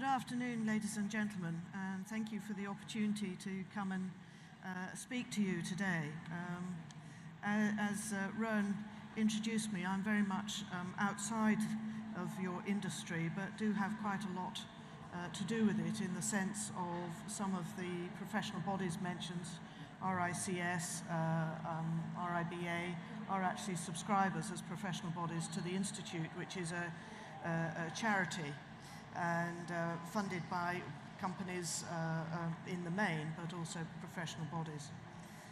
afternoon, ladies and gentlemen, and thank you for the opportunity to come and speak to you today. As Rowan introduced me, I'm very much outside of your industry, but do have quite a lot to do with it in the sense of some of the professional bodies mentioned, RICS, RIBA, are actually subscribers as professional bodies to the Institute, which is a charity and funded by companies in the main, but also professional bodies.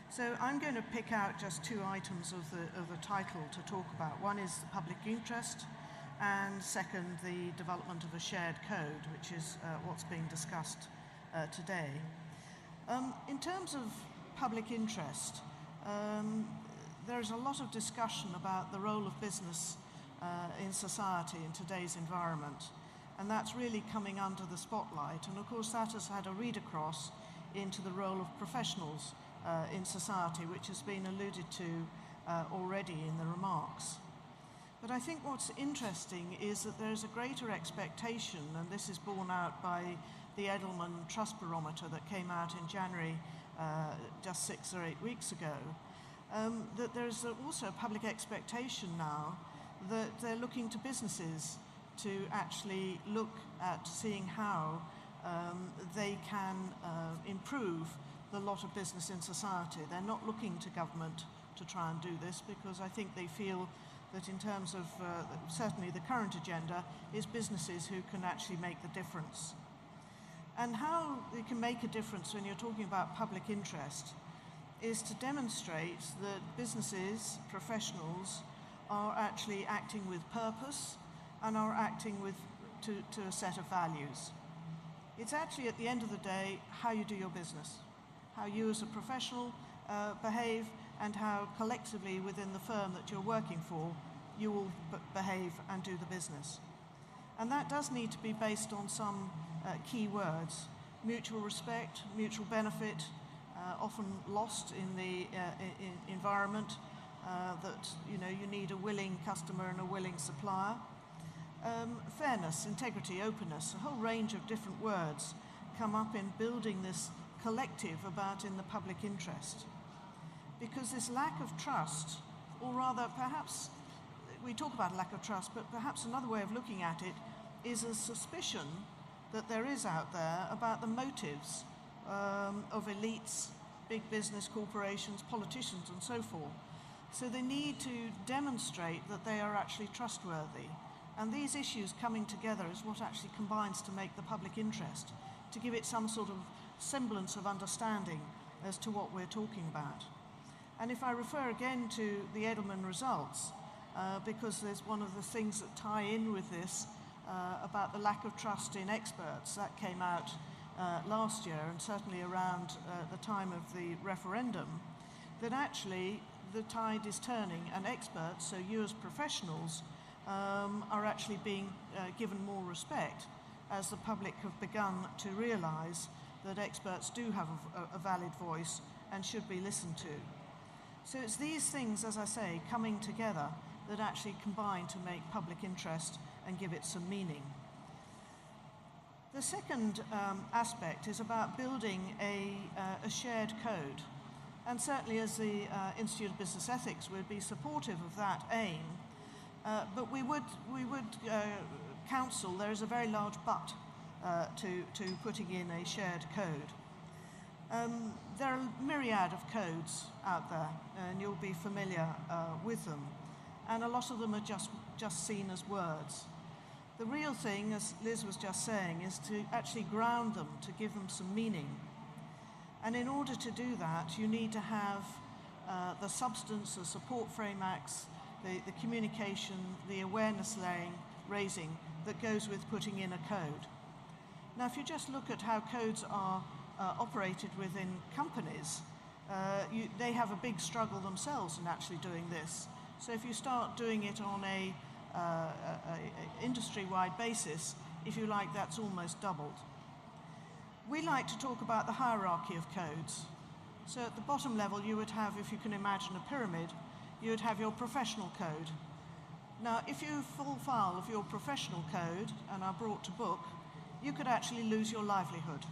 So I'm going to pick out just two items of the title to talk about. One is the public interest, and second, the development of a shared code, which is what's being discussed today. In terms of public interest, there's a lot of discussion about the role of business in society in today's environment, and that's really coming under the spotlight. And of course that has had a read across into the role of professionals in society, which has been alluded to already in the remarks. But I think what's interesting is that there's a greater expectation, and this is borne out by the Edelman Trust Barometer that came out in January just 6 or 8 weeks ago, that there's also a public expectation now that they're looking to businesses to actually look at seeing how they can improve the lot of business in society. They're not looking to government to try and do this, because I think they feel that in terms of certainly the current agenda is businesses who can actually make the difference. And how they can make a difference when you're talking about public interest is to demonstrate that businesses, professionals, are actually acting with purpose and are acting to a set of values. It's actually at the end of the day how you do your business, how you as a professional behave, and how collectively within the firm that you're working for you will behave and do the business. And that does need to be based on some key words: mutual respect, mutual benefit, often lost in the environment, that you need a willing customer and a willing supplier. Fairness, integrity, openness, a whole range of different words come up in building this collective about in the public interest. Because this lack of trust, or rather perhaps, we talk about lack of trust, but perhaps another way of looking at it is a suspicion that there is out there about the motives of elites, big business corporations, politicians and so forth. So they need to demonstrate that they are actually trustworthy. And these issues coming together is what actually combines to make the public interest, to give it some sort of semblance of understanding as to what we're talking about. And if I refer again to the Edelman results, because there's one of the things that tie in with this about the lack of trust in experts, that came out last year, and certainly around the time of the referendum, that actually the tide is turning, and experts, so you as professionals, are actually being given more respect as the public have begun to realise that experts do have a valid voice and should be listened to. So it's these things, as I say, coming together that actually combine to make public interest and give it some meaning. The second aspect is about building a shared code. And certainly as the Institute of Business Ethics would be supportive of that aim, but we would counsel there is a very large but to putting in a shared code. There are a myriad of codes out there, and you'll be familiar with them, and a lot of them are just seen as words. The real thing, as Liz was just saying, is to actually ground them, to give them some meaning. And in order to do that, you need to have the substance, the support frame acts, the communication, the awareness raising that goes with putting in a code. Now, if you just look at how codes are operated within companies, they have a big struggle themselves in actually doing this. So if you start doing it on a industry-wide basis, if you like, that's almost doubled. We like to talk about the hierarchy of codes. So at the bottom level, you would have, if you can imagine a pyramid, you would have your professional code. Now, if you full file of your professional code and are brought to book, you could actually lose your livelihood.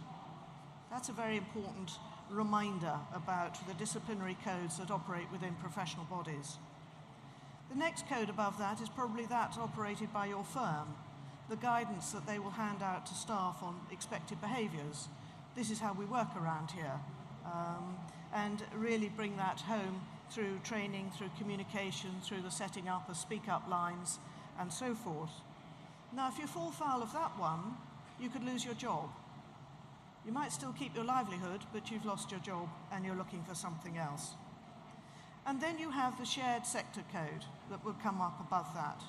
That's a very important reminder about the disciplinary codes that operate within professional bodies. The next code above that is probably that operated by your firm, the guidance that they will hand out to staff on expected behaviours. This is how we work around here, and really bring that home through training, through communication, through the setting up of speak-up lines, and so forth. Now, if you fall foul of that one, you could lose your job. You might still keep your livelihood, but you've lost your job and you're looking for something else. And then you have the shared sector code that will come up above that.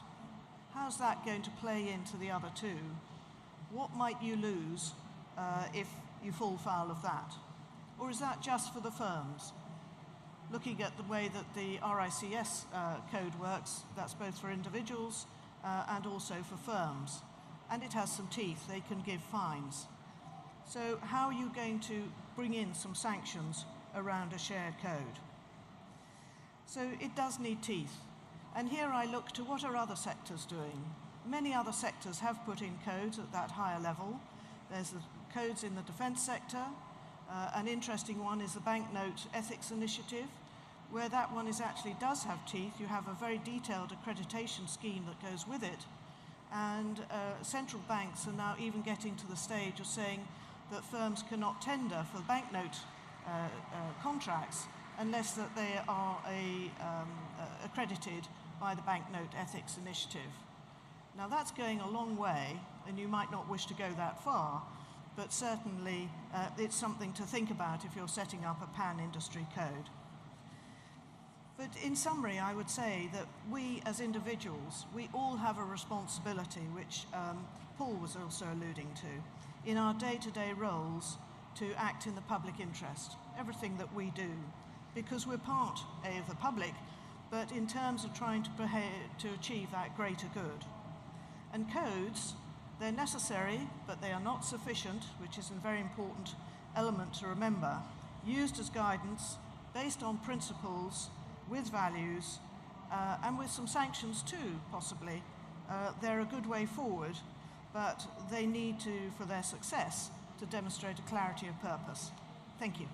How's that going to play into the other two? What might you lose if you fall foul of that? Or is that just for the firms? Looking at the way that the RICS code works, that's both for individuals and also for firms. And it has some teeth, they can give fines. So how are you going to bring in some sanctions around a shared code? So it does need teeth. And here I look to what are other sectors doing. Many other sectors have put in codes at that higher level. There's the codes in the defence sector. An interesting one is the Banknote Ethics Initiative, where that one does have teeth. You have a very detailed accreditation scheme that goes with it. And central banks are now even getting to the stage of saying that firms cannot tender for banknote contracts unless that they are accredited by the Banknote Ethics Initiative. Now that's going a long way, and you might not wish to go that far, but certainly it's something to think about if you're setting up a pan-industry code. But in summary, I would say that we as individuals, we all have a responsibility, which Paul was also alluding to, in our day-to-day roles to act in the public interest, everything that we do, because we're part of the public, but in terms of trying to achieve that greater good. And codes, they're necessary, but they are not sufficient, which is a very important element to remember, used as guidance, based on principles, with values, and with some sanctions too, possibly. They're a good way forward, but they need to, for their success, to demonstrate a clarity of purpose. Thank you.